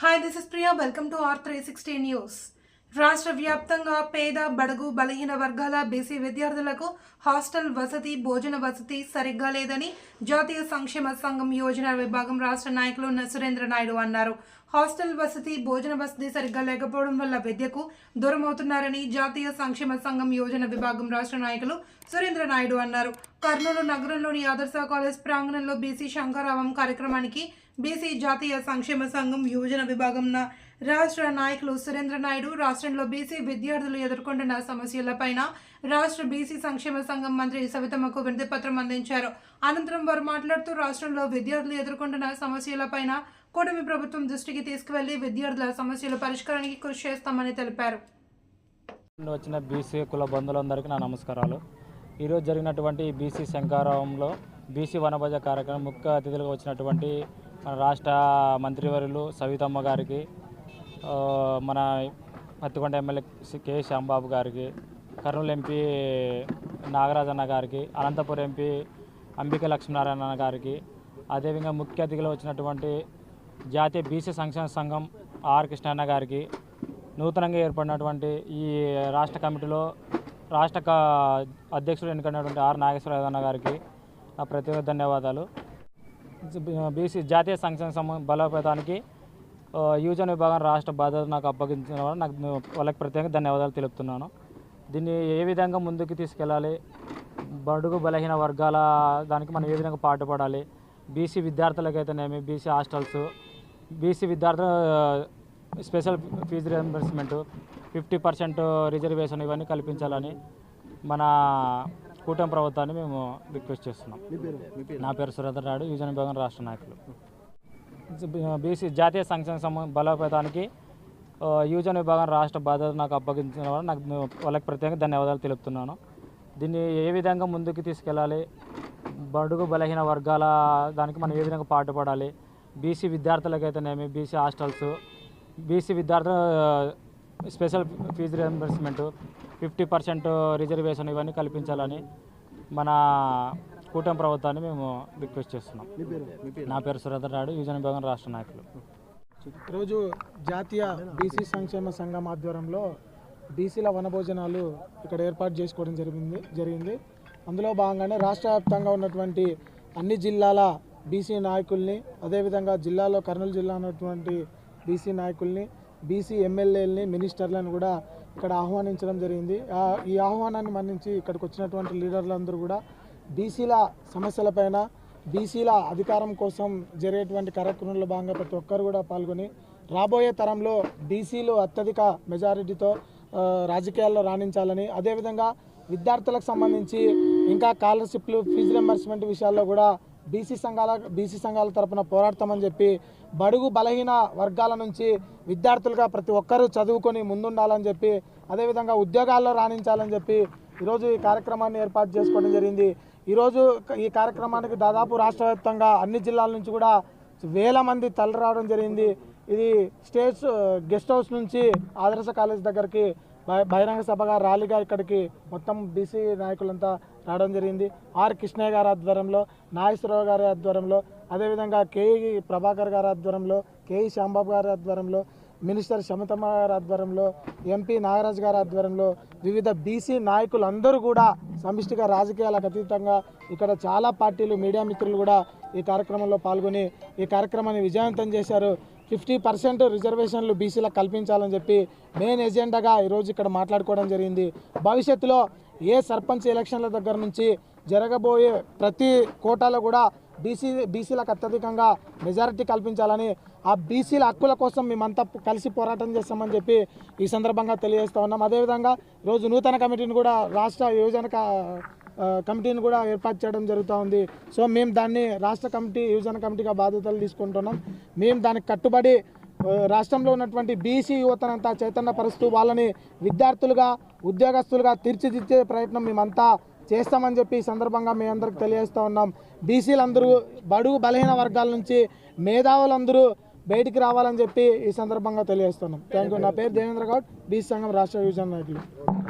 Hi, this is Priya. Welcome to R360 News. రాష్ట్ర వ్యాప్తంగా పేద బడుగు బలహీన వర్గాల బీసీ విద్యార్థులకు హాస్టల్ వసతి భోజన వసతి సరిగ్గా లేదని జాతీయ సంక్షేమ సంఘం యోజన విభాగం రాష్ట్ర నాయకులు సురేంద్ర నాయుడు అన్నారు. హాస్టల్ వసతి భోజన వసతి సరిగ్గా లేకపోవడం వల్ల విద్యకు దూరమవుతున్నారని జాతీయ సంక్షేమ సంఘం యోజన విభాగం రాష్ట్ర నాయకులు సురేంద్ర నాయుడు అన్నారు. కర్నూలు నగరంలోని ఆదర్శ కాలేజ్ ప్రాంగణంలో బీసీ శంకరావం కార్యక్రమానికి బీసీ జాతీయ సంక్షేమ సంఘం యోజన విభాగం రాష్ట్ర నాయకులు సురేంద్ర నాయుడు రాష్ట్రంలో బీసీ విద్యార్థులు ఎదుర్కొంటున్న సమస్యలపైన రాష్ట్ర బీసీ సంక్షేమ సంఘం మంత్రి సవితమ్మకు వినతిపత్రం అందించారు. అనంతరం వారు మాట్లాడుతూ రాష్ట్రంలో విద్యార్థులు ఎదుర్కొంటున్న సమస్యలపైన కూటమి ప్రభుత్వం దృష్టికి తీసుకువెళ్లి విద్యార్థుల సమస్యల పరిష్కారానికి కృషి చేస్తామని తెలిపారు. వచ్చిన బీసీ కుల బంధువులందరికీ నా నమస్కారాలు. ఈరోజు జరిగినటువంటి బీసీ శంకరావంలో బీసీ వనభోజ కార్యక్రమం ముఖ్య అతిథులుగా వచ్చినటువంటి మన రాష్ట్ర మంత్రివర్యులు సవితమ్మ గారికి, మన పత్తికొండ ఎమ్మెల్యే కె శ్యాంబాబు గారికి, కర్నూలు ఎంపీ నాగరాజన్న గారికి, అనంతపురం ఎంపీ అంబిక లక్ష్మీనారాయణ గారికి, అదేవిధంగా ముఖ్య అతిథిగా వచ్చినటువంటి జాతీయ బీసీ సంక్షేమ సంఘం ఆర్ కృష్ణన్న గారికి, నూతనంగా ఏర్పడినటువంటి ఈ రాష్ట్ర కమిటీలో రాష్ట్ర అధ్యక్షుడు ఎన్నికైనటువంటి ఆర్ నాగేశ్వరరావు గారికి నా ప్రత్యేక ధన్యవాదాలు. బీసీ జాతీయ సంక్షేమ సంఘం బలోపేతానికి యోజన విభాగం రాష్ట్ర బాధ్యత నాకు అప్పగించిన వాళ్ళకి ప్రత్యేకంగా ధన్యవాదాలు తెలుపుతున్నాను. దీన్ని ఏ విధంగా ముందుకు తీసుకెళ్ళాలి, బడుగు బలహీన వర్గాల దానికి మనం ఏ విధంగా పాటుపడాలి, బీసీ విద్యార్థులకైతేనేమి బీసీ హాస్టల్స్, బీసీ విద్యార్థుల స్పెషల్ ఫీజు రియంబర్స్మెంట్, 50% రిజర్వేషన్ ఇవన్నీ కల్పించాలని మన కూటమి ప్రభుత్వాన్ని మేము రిక్వెస్ట్ చేస్తున్నాం. నా పేరు సురేంద్ర నాయుడు, యోజన విభాగం రాష్ట్ర నాయకులు. బీసీ జాతీయ సంక్షేమ సంఘం బలోపేతానికి యోజన విభాగం రాష్ట్ర బాధ్యత నాకు అప్పగించిన వాళ్ళకి ప్రత్యేకంగా ధన్యవాదాలు తెలుపుతున్నాను. దీన్ని ఏ విధంగా ముందుకు తీసుకెళ్ళాలి, బడుగు బలహీన వర్గాల దానికి మనం ఏ విధంగా పాటుపడాలి, బీసీ విద్యార్థులకైతేనేమి బీసీ హాస్టల్స్, బీసీ విద్యార్థుల స్పెషల్ ఫీజు రియంబర్స్మెంట్, 50% రిజర్వేషన్ ఇవన్నీ కల్పించాలని మన కూటమి ప్రభుత్వాన్ని మేము రిక్వెస్ట్ చేస్తున్నాం. నా పేరు సురేంద్ర నాయుడు, యోజన విభాగం రాష్ట్ర నాయకులు. ఈరోజు జాతీయ బీసీ సంక్షేమ సంఘం ఆధ్వర్యంలో బీసీల వనభోజనాలు ఇక్కడ ఏర్పాటు చేసుకోవడం జరిగింది. అందులో భాగంగానే రాష్ట్ర వ్యాప్తంగా ఉన్నటువంటి అన్ని జిల్లాల బీసీ నాయకుల్ని, అదేవిధంగా జిల్లాలో కర్నూలు జిల్లా ఉన్నటువంటి బీసీ నాయకుల్ని, బీసీ ఎమ్మెల్యేలని, మినిస్టర్లను కూడా ఇక్కడ ఆహ్వానించడం జరిగింది. ఈ ఆహ్వానాన్ని మన్నించి ఇక్కడికి వచ్చినటువంటి లీడర్లందరూ కూడా బీసీల సమస్యలపైన, బీసీల అధికారం కోసం జరిగేటువంటి కార్యక్రమంలో భాగంగా ప్రతి ఒక్కరు కూడా పాల్గొని రాబోయే తరంలో బీసీలు అత్యధిక మెజారిటీతో రాజకీయాల్లో రాణించాలని, అదేవిధంగా విద్యార్థులకు సంబంధించి ఇంకా స్కాలర్షిప్లు, ఫీజు రింబర్స్మెంట్ విషయాల్లో కూడా బీసీ సంఘాల తరపున పోరాడతామని చెప్పి, బడుగు బలహీన వర్గాల నుంచి విద్యార్థులుగా ప్రతి ఒక్కరూ చదువుకొని ముందుండాలని చెప్పి, అదేవిధంగా ఉద్యోగాల్లో రాణించాలని చెప్పి ఈరోజు ఈ కార్యక్రమాన్ని ఏర్పాటు చేసుకోవడం జరిగింది. ఈరోజు ఈ కార్యక్రమానికి దాదాపు రాష్ట్ర వ్యాప్తంగా అన్ని జిల్లాల నుంచి కూడా వేల మంది తరలి రావడం జరిగింది. ఇది గెస్ట్ హౌస్ నుంచి ఆదర్శ కాలేజ్ దగ్గరికి బహిరంగ సభగా ర్యాలీగా ఇక్కడికి మొత్తం బీసీ నాయకులంతా రావడం జరిగింది. ఆర్ కృష్ణయ్య గారి ఆధ్వర్యంలో, నాగేశ్వరరావు గారి ఆధ్వర్యంలో, అదేవిధంగా కేఈ ప్రభాకర్ గారి ఆధ్వర్యంలో, కేఈ శ్యాంబాబు గారి ఆధ్వర్యంలో, మినిస్టర్ శమితమ్మ గారి ఆధ్వర్యంలో, ఎంపీ నాగరాజ్ గారి ఆధ్వర్యంలో వివిధ బీసీ నాయకులందరూ కూడా సమిష్టిగా రాజకీయాలకు అతీతంగా ఇక్కడ చాలా పార్టీలు, మీడియా మిత్రులు కూడా ఈ కార్యక్రమంలో పాల్గొని ఈ కార్యక్రమాన్ని విజయవంతం చేశారు. 50% రిజర్వేషన్లు బీసీలకు కల్పించాలని చెప్పి మెయిన్ ఎజెండాగా ఈరోజు ఇక్కడ మాట్లాడుకోవడం జరిగింది. భవిష్యత్తులో ఏ సర్పంచ్ ఎలక్షన్ల దగ్గర నుంచి జరగబోయే ప్రతి కోటాలో కూడా బీసీలకు అత్యధికంగా మెజారిటీ కల్పించాలని, ఆ బీసీల హక్కుల కోసం మేమంతా కలిసి పోరాటం చేస్తామని చెప్పి ఈ సందర్భంగా తెలియజేస్తూ ఉన్నాం. అదేవిధంగా ఈరోజు నూతన కమిటీని కూడా, రాష్ట్ర యోజన కమిటీని కూడా ఏర్పాటు చేయడం జరుగుతూ ఉంది. సో మేము దాన్ని రాష్ట్ర కమిటీ, యోజన కమిటీగా బాధ్యతలు తీసుకుంటున్నాం. మేము దానికి కట్టుబడి రాష్ట్రంలో ఉన్నటువంటి బీసీ యువతనంతా చైతన్యపరుస్తూ వాళ్ళని విద్యార్థులుగా, ఉద్యోగస్తులుగా తీర్చిదిద్దే ప్రయత్నం మేమంతా చేస్తామని చెప్పి ఈ సందర్భంగా మీ అందరికి తెలియజేస్తూ ఉన్నాం. బీసీలందరూ, బడుగు బలహీన వర్గాల నుంచి మేధావులందరూ బయటికి రావాలని చెప్పి ఈ సందర్భంగా తెలియజేస్తున్నాం. Thank you. నా పేరు దేవేంద్ర గౌడ్, బీసీ సంఘం రాష్ట్ర యోజన నాయకులు.